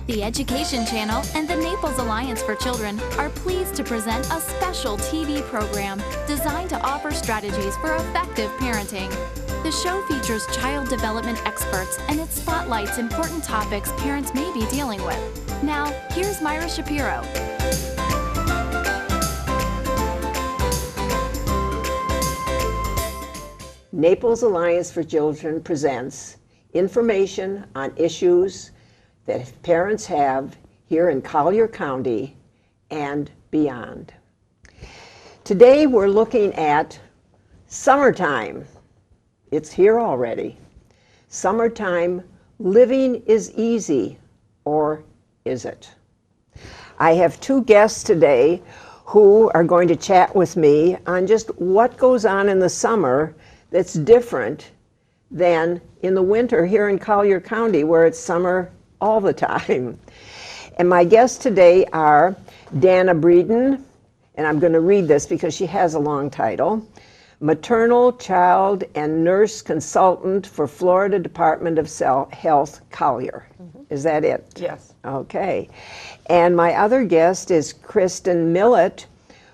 The Education Channel and the Naples Alliance for Children are pleased to present a special TV program designed to offer strategies for effective parenting. The show features child development experts and it spotlights important topics parents may be dealing with. Now, here's Myra Shapiro. Naples Alliance for Children presents information on issues that parents have here in Collier County and beyond. Today we're looking at summertime. It's here already. Summertime, living is easy, or is it? I have two guests today who are going to chat with me on just what goes on in the summer that's different than in the winter here in Collier County, where it's summer all the time. And my guests today are Danna Breeden, and I'm going to read this because she has a long title, Maternal, Child, and Nurse Consultant for Florida Department of Health, Collier. Is that it? Yes. Okay. And my other guest is Kristin Millet,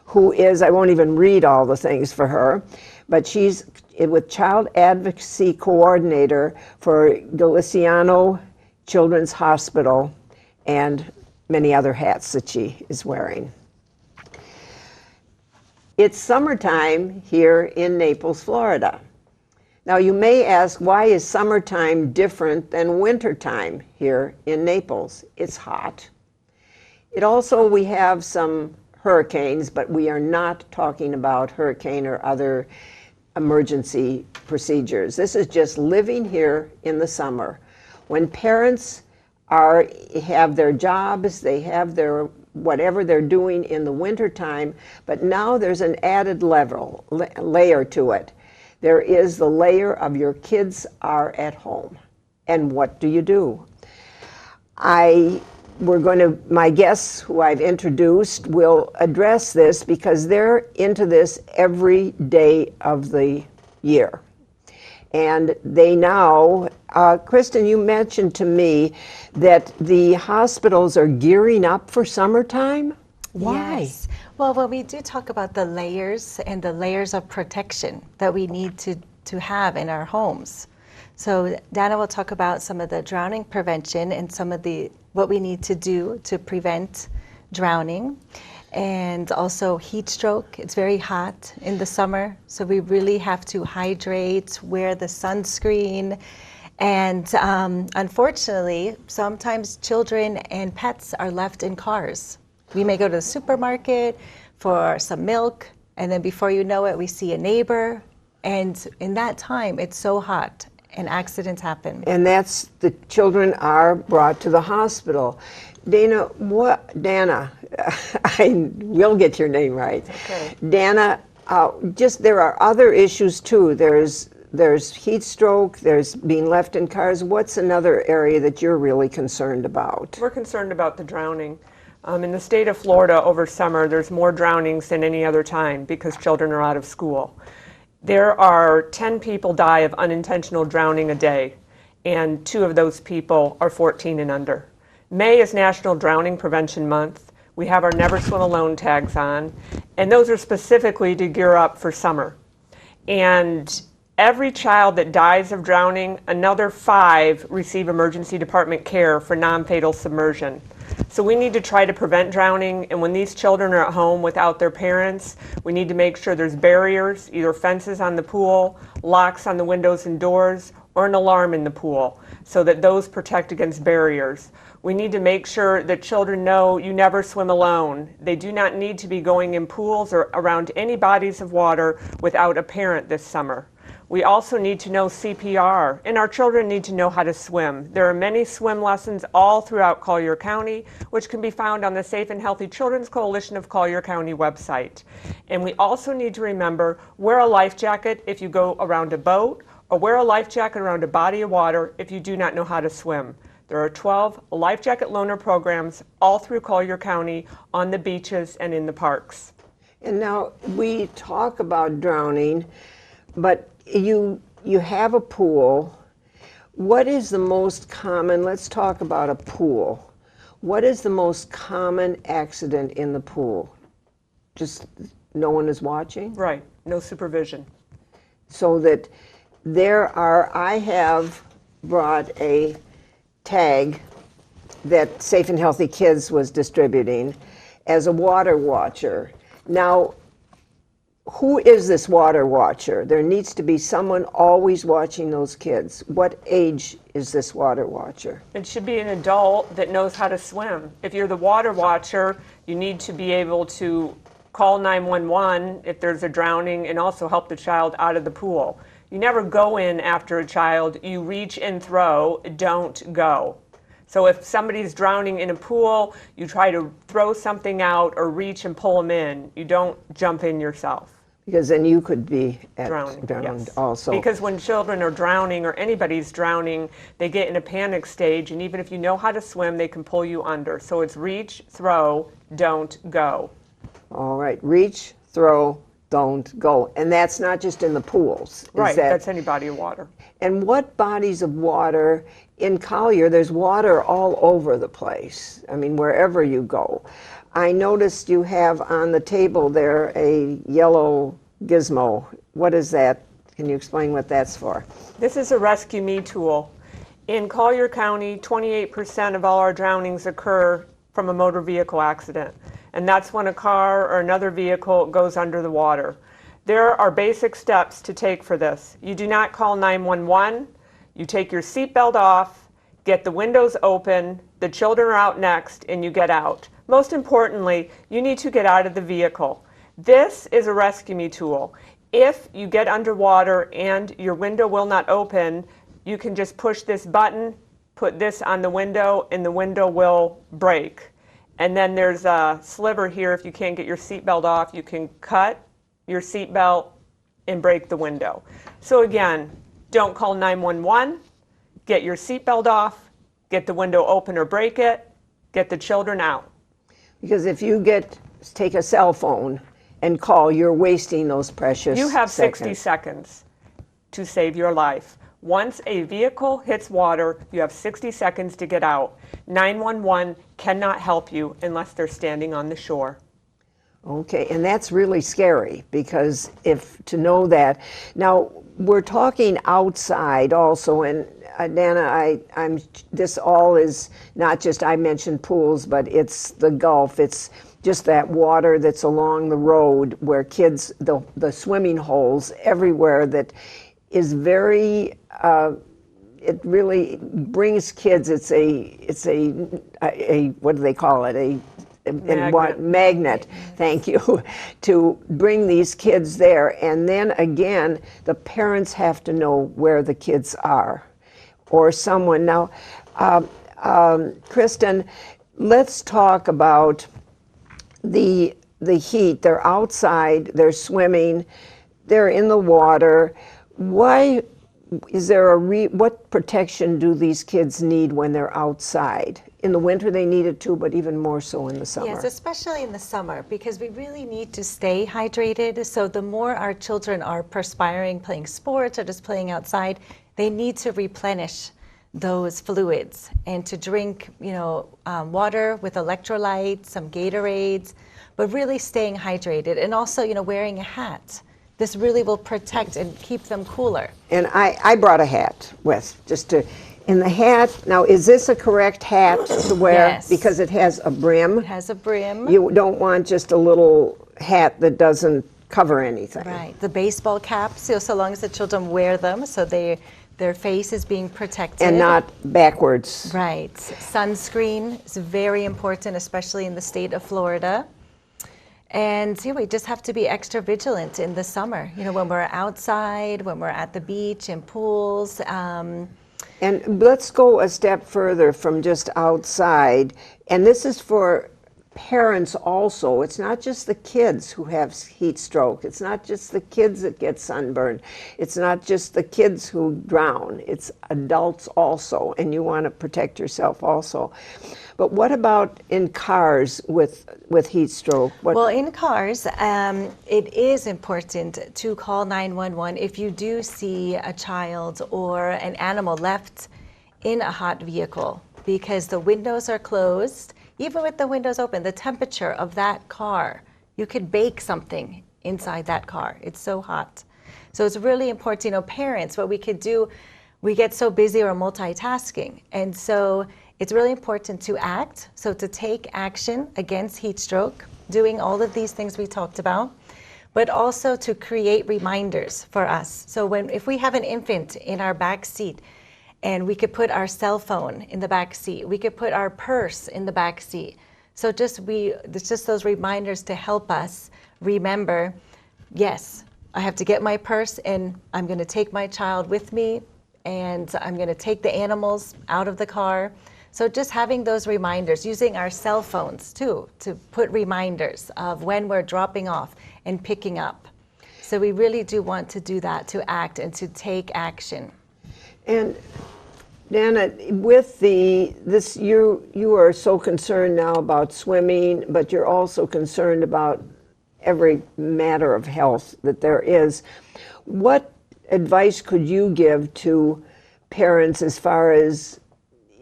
who is, I won't even read all the things for her, but she's with Child Advocacy Coordinator for Golisano Children's Hospital and many other hats that she is wearing. It's summertime here in Naples, Florida. Now you may ask, why is summertime different than wintertime here in Naples? It's hot. We have some hurricanes, but we are not talking about hurricane or other emergency procedures. This is just living here in the summer. When parents have their jobs, they have their whatever they're doing in the wintertime, but now there's an added layer to it. There is the layer of your kids are at home. And what do you do? My guests who I've introduced will address this because they're into this every day of the year. And they now, Kristin, you mentioned to me that the hospitals are gearing up for summertime. Why? Yes. Well, when we do talk about the layers and the layers of protection that we need to have in our homes. So Danna will talk about some of the drowning prevention and some of what we need to do to prevent drowning. And also heat stroke. It's very hot in the summer, so we really have to hydrate, wear the sunscreen. And unfortunately, sometimes children and pets are left in cars. We may go to the supermarket for some milk, and then before you know it, we see a neighbor. And in that time, it's so hot and accidents happen. And the children are brought to the hospital. Danna, I will get your name right. Okay. Danna, there are other issues too. There's heat stroke, there's being left in cars. What's another area that you're really concerned about? We're concerned about the drowning. In the state of Florida over summer, there's more drownings than any other time because children are out of school. There are 10 people die of unintentional drowning a day, and 2 of those people are 14 and under. May is National Drowning Prevention Month. We have our Never Swim Alone tags on, and those are specifically to gear up for summer. And every child that dies of drowning, another 5 receive emergency department care for non-fatal submersion. So we need to try to prevent drowning, and when these children are at home without their parents, we need to make sure there's barriers, either fences on the pool, locks on the windows and doors, or an alarm in the pool, so that those protect against barriers. We need to make sure that children know you never swim alone. They do not need to be going in pools or around any bodies of water without a parent this summer. We also need to know CPR, and our children need to know how to swim. There are many swim lessons all throughout Collier County, which can be found on the Safe and Healthy Children's Coalition of Collier County website. And we also need to remember, wear a life jacket if you go around a boat, or wear a life jacket around a body of water if you do not know how to swim. There are 12 life jacket loaner programs all through Collier County on the beaches and in the parks. And now we talk about drowning, but you have a pool. What is the most common, let's talk about a pool. What is the most common accident in the pool? Just no one is watching? Right, no supervision. So that I have brought a tag that Safe and Healthy Kids was distributing as a water watcher. Now, who is this water watcher? There needs to be someone always watching those kids. What age is this water watcher? It should be an adult that knows how to swim. If you're the water watcher, you need to be able to call 911 if there's a drowning and also help the child out of the pool. You never go in after a child, you reach and throw, don't go. So if somebody's drowning in a pool, you try to throw something out or reach and pull them in. You don't jump in yourself. Because then you could be Drowned yes. also. Because when children are drowning or anybody's drowning, they get in a panic stage, and even if you know how to swim, they can pull you under. So it's reach, throw, don't go. All right, reach, throw, don't go. And that's not just in the pools. Right, that's any body of water. And what bodies of water? In Collier, there's water all over the place. I mean, wherever you go. I noticed you have on the table there a yellow gizmo. What is that? Can you explain what that's for? This is a Rescue Me tool. In Collier County, 28% of all our drownings occur from a motor vehicle accident. And that's when a car or another vehicle goes under the water. There are basic steps to take for this. You do not call 911. You take your seatbelt off, get the windows open, the children are out next, and you get out. Most importantly, you need to get out of the vehicle. This is a Rescue Me tool. If you get underwater and your window will not open, you can just push this button, put this on the window, and the window will break. And then there's a sliver here. If you can't get your seatbelt off, you can cut your seatbelt and break the window. So again, don't call 911, get your seatbelt off, get the window open or break it, get the children out. Because if you take a cell phone and call, you're wasting those precious You have seconds. 60 seconds to save your life. Once a vehicle hits water, you have 60 seconds to get out. 911 cannot help you unless they're standing on the shore. Okay, and that's really scary because to know that. Now, we're talking outside also, and Danna, this all is not just, I mentioned pools, but it's the Gulf. It's just that water that's along the road where kids, the swimming holes everywhere that is very, it really brings kids, it's a what do they call it? Magnet, thank you, to bring these kids there. And then again, the parents have to know where the kids are, or someone. Now, Kristin, let's talk about the heat. They're outside, they're swimming, they're in the water. Why is there what protection do these kids need when they're outside? In the winter they need it too, but even more so in the summer. Yes, especially in the summer, because we really need to stay hydrated. So the more our children are perspiring, playing sports, or just playing outside, they need to replenish those fluids and to drink, water with electrolytes, some Gatorades, but really staying hydrated, and also, wearing a hat. This really will protect and keep them cooler. And I brought a hat in the hat, now is this a correct hat to wear? Yes. Because it has a brim. It has a brim. You don't want just a little hat that doesn't cover anything. Right, the baseball caps, so long as the children wear them, so their face is being protected. And not backwards. Right, sunscreen is very important, especially in the state of Florida. And we just have to be extra vigilant in the summer, when we're outside, when we're at the beach and pools. And let's go a step further from just outside. And this is for parents also. It's not just the kids who have heat stroke. It's not just the kids that get sunburned. It's not just the kids who drown. It's adults also, and you want to protect yourself also. But what about in cars with heat stroke? Well, in cars, it is important to call 911 if you do see a child or an animal left in a hot vehicle. because the windows are closed. Even with the windows open, the temperature of that car, you could bake something inside that car. It's so hot. So it's really important, parents, what we could do, we get so busy or multitasking. And so it's really important to act, so to take action against heat stroke, doing all of these things we talked about, but also to create reminders for us. So if we have an infant in our back seat, and we could put our cell phone in the back seat, we could put our purse in the back seat. So it's just those reminders to help us remember, yes, I have to get my purse and I'm gonna take my child with me, and I'm gonna take the animals out of the car. So just having those reminders, using our cell phones too, to put reminders of when we're dropping off and picking up. So we really do want to do that, to act and to take action. And Danna, with this, you are so concerned now about swimming, but you're also concerned about every matter of health that there is. What advice could you give to parents as far as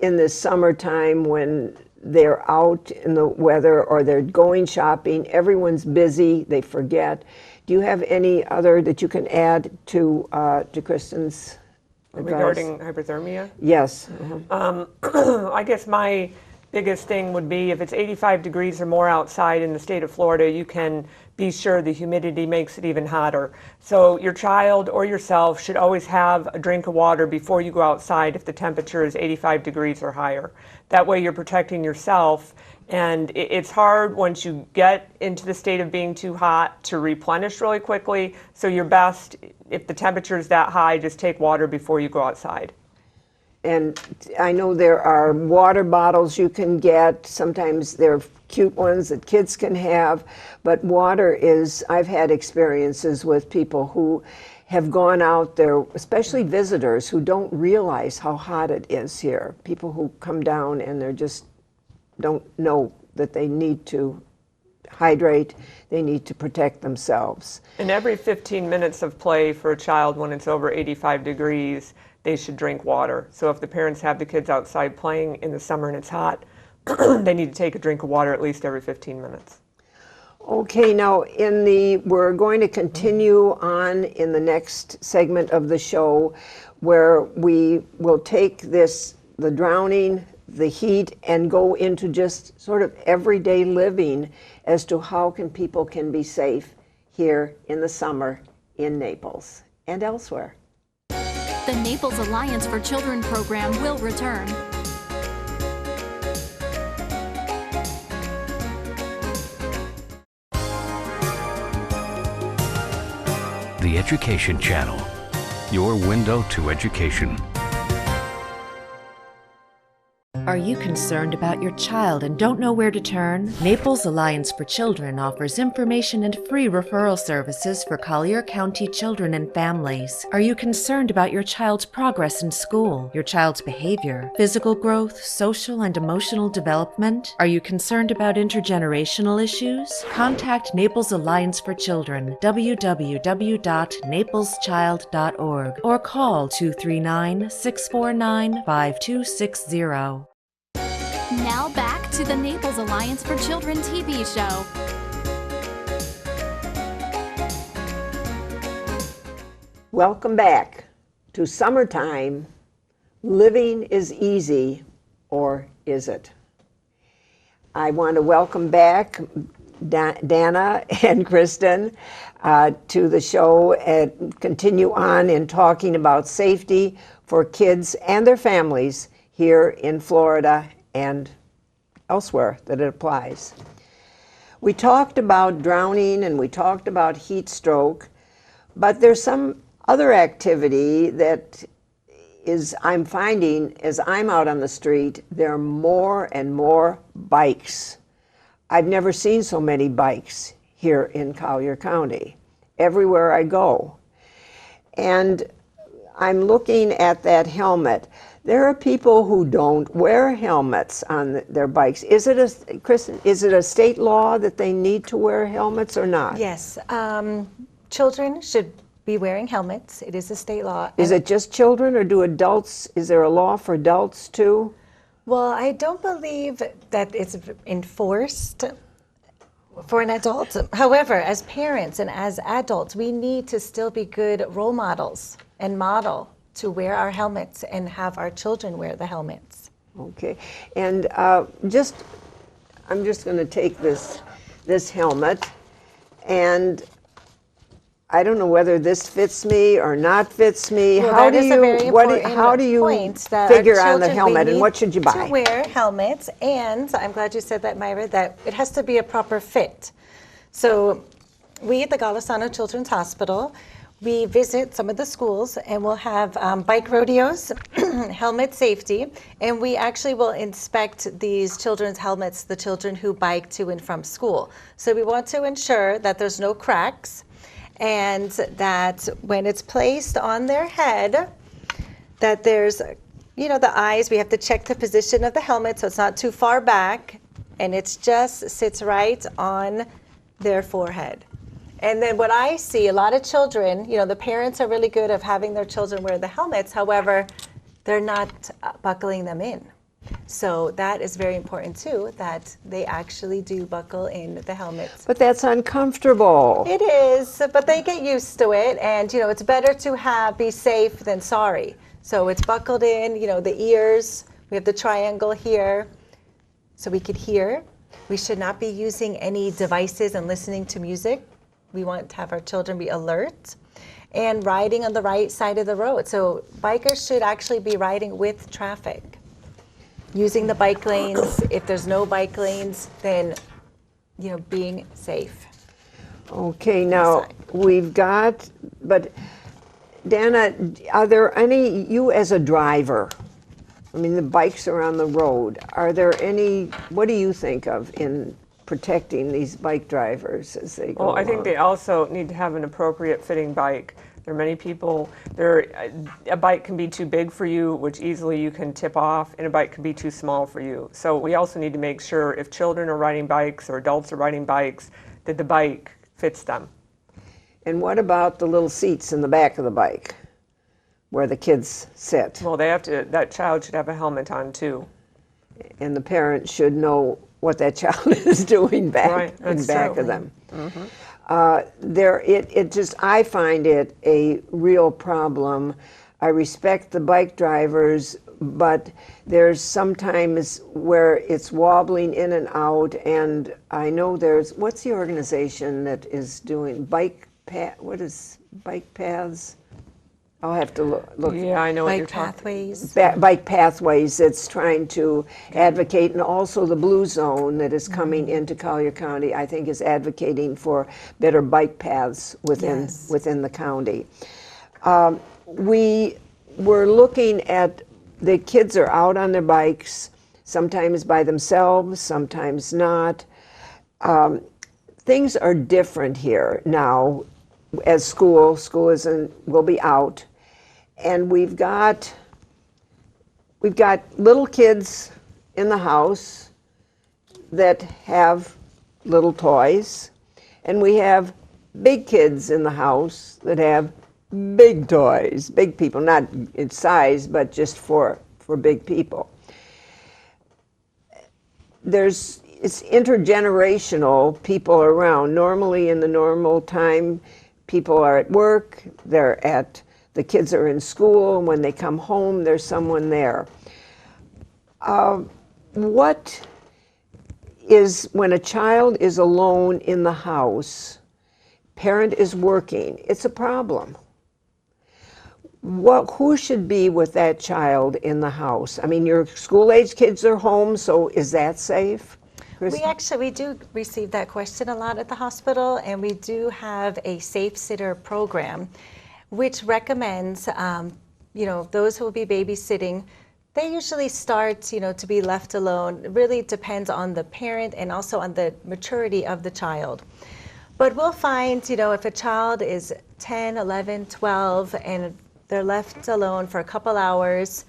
in the summertime when they're out in the weather or they're going shopping, everyone's busy, they forget? Do you have any other that you can add to Kristin's advice? Regarding hypothermia? Yes. I guess my biggest thing would be if it's 85 degrees or more outside in the state of Florida, you can be sure the humidity makes it even hotter. So your child or yourself should always have a drink of water before you go outside if the temperature is 85 degrees or higher. That way you're protecting yourself, and it's hard once you get into the state of being too hot to replenish really quickly. So you're best, if the temperature is that high, just take water before you go outside. And I know there are water bottles you can get. Sometimes they're cute ones that kids can have. But water is, I've had experiences with people who have gone out there, especially visitors who don't realize how hot it is here. People who come down and they just don't know that they need to hydrate, they need to protect themselves. And every 15 minutes of play for a child when it's over 85 degrees, they should drink water. So if the parents have the kids outside playing in the summer and it's hot, they need to take a drink of water at least every 15 minutes. Okay, now we're going to continue on in the next segment of the show where we will take the drowning, the heat, and go into just sort of everyday living as to how people can be safe here in the summer in Naples and elsewhere. The Naples Alliance for Children program will return. The Education Channel, your window to education. Are you concerned about your child and don't know where to turn? Naples Alliance for Children offers information and free referral services for Collier County children and families. Are you concerned about your child's progress in school, your child's behavior, physical growth, social and emotional development? Are you concerned about intergenerational issues? Contact Naples Alliance for Children, www.napleschild.org, or call 239-649-5260. Now back to the Naples Alliance for Children TV show. Welcome back to Summertime. Living is easy, or is it? I want to welcome back Danna and Kristin to the show and continue on in talking about safety for kids and their families here in Florida and elsewhere that it applies. We talked about drowning and we talked about heat stroke, but there's some other activity that I'm finding as I'm out on the street, there are more and more bikes. I've never seen so many bikes here in Collier County, everywhere I go. And I'm looking at that helmet. There are people who don't wear helmets on their bikes. Kristin, is it a state law that they need to wear helmets or not? Yes, children should be wearing helmets. It is a state law. Is it just children or do adults, is there a law for adults too? Well, I don't believe that it's enforced for an adult. However, as parents and as adults, we need to still be good role models and model to wear our helmets and have our children wear the helmets. Okay, and I'm just going to take this helmet, and I don't know whether this fits me or not fits me. Well, How that do is a you very how do you point that our figure on the children, we helmet, and need what should you buy? to wear helmets, and I'm glad you said that, Myra, that it has to be a proper fit. So we at the Golisano Children's Hospital, we visit some of the schools, and we'll have bike rodeos, helmet safety, and we actually will inspect these children's helmets, the children who bike to and from school. So we want to ensure that there's no cracks, and that when it's placed on their head, that there's, the eyes, we have to check the position of the helmet so it's not too far back, and it just sits right on their forehead. And then what I see, a lot of children, the parents are really good at having their children wear the helmets, however, they're not buckling them in. So that is very important too, that they actually do buckle in the helmets. But that's uncomfortable. It is, but they get used to it, and it's better to be safe than sorry. So it's buckled in, the ears, we have the triangle here, so we could hear. We should not be using any devices and listening to music. We want to have our children be alert, and riding on the right side of the road. So bikers should actually be riding with traffic, using the bike lanes. If there's no bike lanes, then being safe. Okay, now but Danna, are there any, you as a driver, I mean, the bikes are on the road, are there any, what do you think of in protecting these bike drivers as they go Well, I think along? they also need to have an appropriate fitting bike. There are many people, a bike can be too big for you, which easily you can tip off, and a bike can be too small for you. So we also need to make sure if children are riding bikes or adults are riding bikes, that the bike fits them. And what about the little seats in the back of the bike where the kids sit? Well, that child should have a helmet on too. And the parent should know what that child is doing back That's in back true. of them. I find it a real problem. I respect the bike drivers, but there's sometimes where it's wobbling in and out, and I know what's the organization that is doing bike paths? I'll have to look. Yeah, I know what Bike you're talking. pathways. Bike pathways that's trying to advocate, and also the Blue Zone that is coming into Collier County, I think, is advocating for better bike paths within the county. We were looking at the kids are out on their bikes, sometimes by themselves, sometimes not. Things are different here now. As school will be out. And we've got little kids in the house that have little toys, and we have big kids in the house that have big toys, big people, not in size, but just for big people. It's intergenerational people around. Normally in the normal time, people are at work, the kids are in school, and when they come home, there's someone there. What is, when a child is alone in the house, parent is working, it's a problem. Who should be with that child in the house? I mean, your school-age kids are home, so is that safe? We do receive that question a lot at the hospital, and we do have a Safe Sitter program, which recommends, those who will be babysitting, they usually start, to be left alone. It really depends on the parent and also on the maturity of the child. But we'll find, if a child is 10, 11, 12, and they're left alone for a couple hours,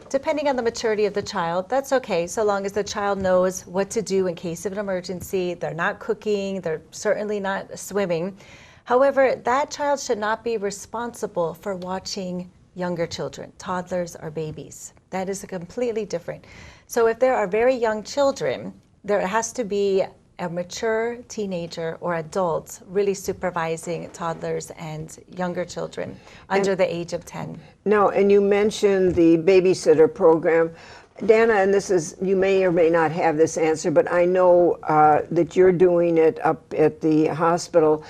depending on the maturity of the child, that's okay, so long as the child knows what to do in case of an emergency. They're not cooking, they're certainly not swimming. However, that child should not be responsible for watching younger children, toddlers or babies. That is a completely different. So if there are very young children, there has to be a mature teenager or adults really supervising toddlers and younger children under the age of 10. No, and you mentioned the babysitter program. Danna, and this is, you may or may not have this answer, but I know that you're doing it up at the hospital.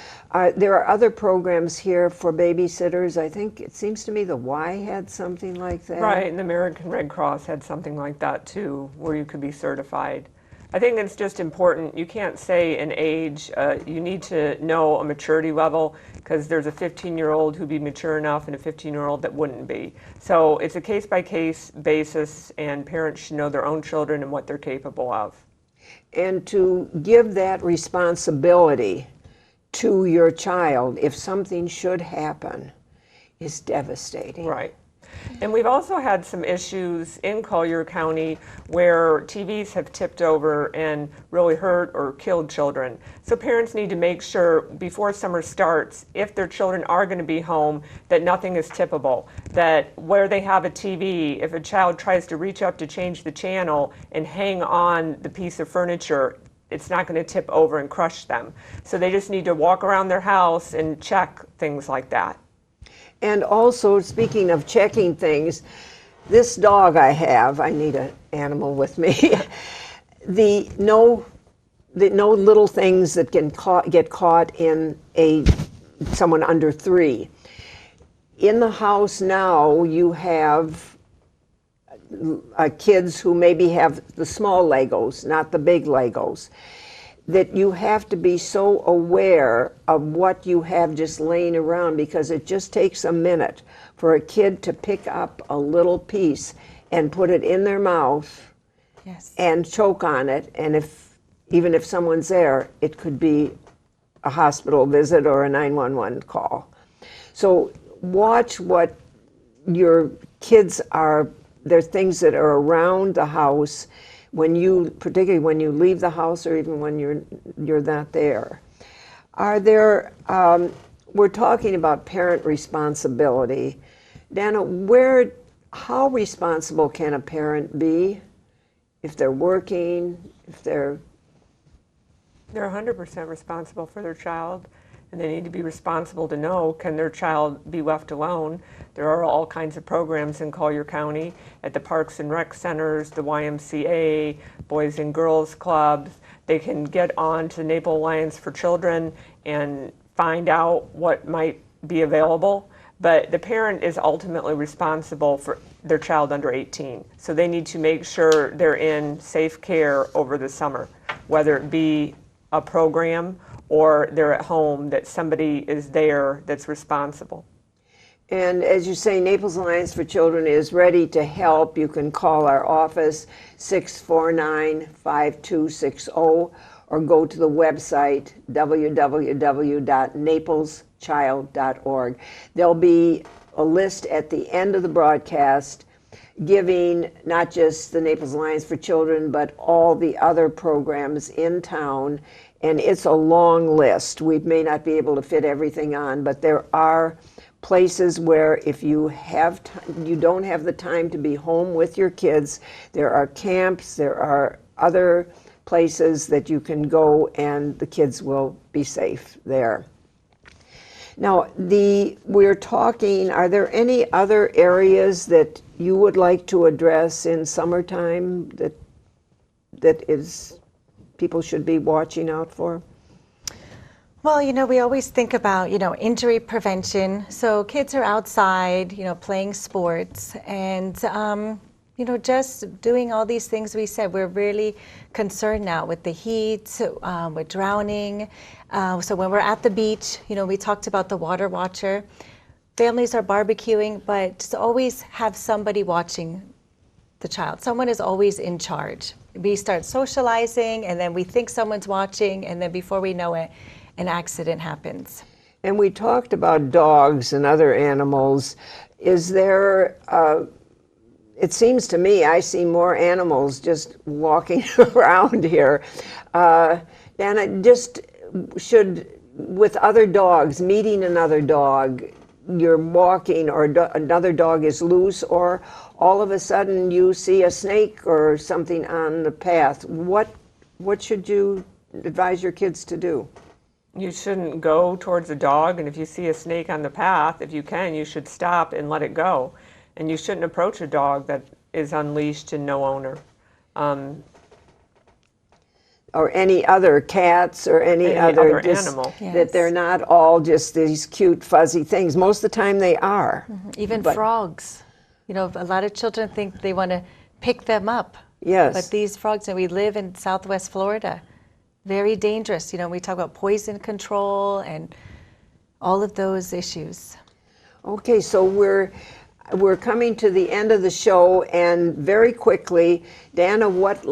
There are other programs here for babysitters. I think it seems to me the Y had something like that. Right, and the American Red Cross had something like that too, where you could be certified. I think it's just important. You can't say an age. You need to know a maturity level, because there's a 15-year-old who'd be mature enough and a 15-year-old that wouldn't be. So it's a case-by-case basis, and parents should know their own children and what they're capable of. And to give that responsibility to your child if something should happen is devastating. Right. And we've also had some issues in Collier County where TVs have tipped over and really hurt or killed children. So parents need to make sure before summer starts, if their children are going to be home, that nothing is tippable. That where they have a TV, if a child tries to reach up to change the channel and hang on the piece of furniture, it's not going to tip over and crush them. So they just need to walk around their house and check things like that. And also, speaking of checking things, this dog I have, I need an animal with me, no little things that can get caught in someone under 3. In the house now, you have kids who maybe have the small Legos, not the big Legos, that you have to be so aware of what you have just laying around, because it just takes a minute for a kid to pick up a little piece and put it in their mouth. Yes. And choke on it, and even if someone's there, it could be a hospital visit or a 911 call. So watch what your kids are, there's things that are around the house particularly when you leave the house or even when you're not there. Are there, we're talking about parent responsibility. Danna, how responsible can a parent be if they're working, if they're 100% responsible for their child, and they need to be responsible to know, can their child be left alone? There are all kinds of programs in Collier County at the Parks and Rec Centers, the YMCA, Boys and Girls Clubs. They can get on to the Naples Alliance for Children and find out what might be available. But the parent is ultimately responsible for their child under 18. So they need to make sure they're in safe care over the summer, whether it be a program or they're at home, that somebody is there that's responsible. And as you say, Naples Alliance for Children is ready to help. You can call our office, 649-5260, or go to the website, www.napleschild.org. There'll be a list at the end of the broadcast giving not just the Naples Alliance for Children, but all the other programs in town. And it's a long list. We may not be able to fit everything on, but there are places where if you don't have the time to be home with your kids, there are camps, there are other places that you can go and the kids will be safe there. Now, we're talking, are there any other areas that you would like to address in summertime that people should be watching out for? Well, we always think about, injury prevention. So kids are outside, playing sports and, just doing all these things we said. We're really concerned now with the heat, with drowning. So when we're at the beach, we talked about the water watcher. Families are barbecuing, but just always have somebody watching the child. Someone is always in charge. We start socializing and then we think someone's watching, and then before we know it, an accident happens. And we talked about dogs and other animals. Is there, it seems to me, I see more animals just walking around here. Danna, with other dogs, meeting another dog, you're walking or another dog is loose, or all of a sudden you see a snake or something on the path, what should you advise your kids to do? You shouldn't go towards a dog, and if you see a snake on the path, if you can, you should stop and let it go. And you shouldn't approach a dog that is unleashed and no owner. Or any other cats or any other animal. That they're not all just these cute fuzzy things. Most of the time they are. Even frogs. You know, a lot of children think they want to pick them up. Yes. But these frogs, and we live in Southwest Florida, very dangerous. You know, we talk about poison control and all of those issues. Okay, so we're coming to the end of the show, and very quickly, Danna, what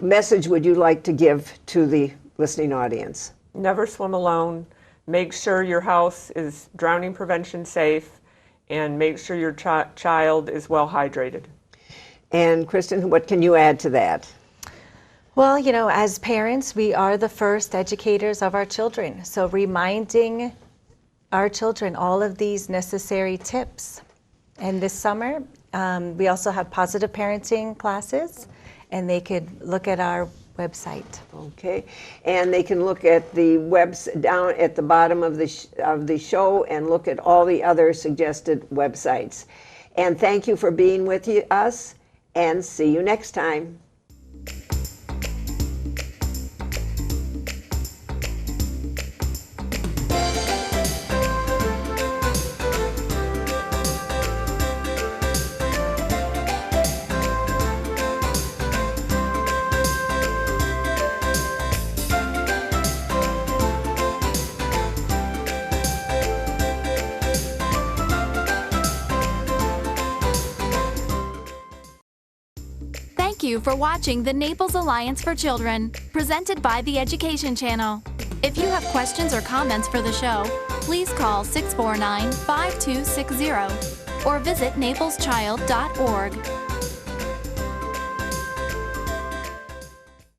message would you like to give to the listening audience? Never swim alone. Make sure your house is drowning prevention safe, and make sure your child is well hydrated. And Kristin, what can you add to that? Well, you know, as parents, we are the first educators of our children. So reminding our children all of these necessary tips. And this summer, we also have positive parenting classes, and they could look at our website. Okay, and they can look at the down at the bottom of the show and look at all the other suggested websites. And thank you for being with us, and see you next time. Thank you for watching the Naples Alliance for Children, presented by the Education Channel. If you have questions or comments for the show, please call 649-5260 or visit napleschild.org.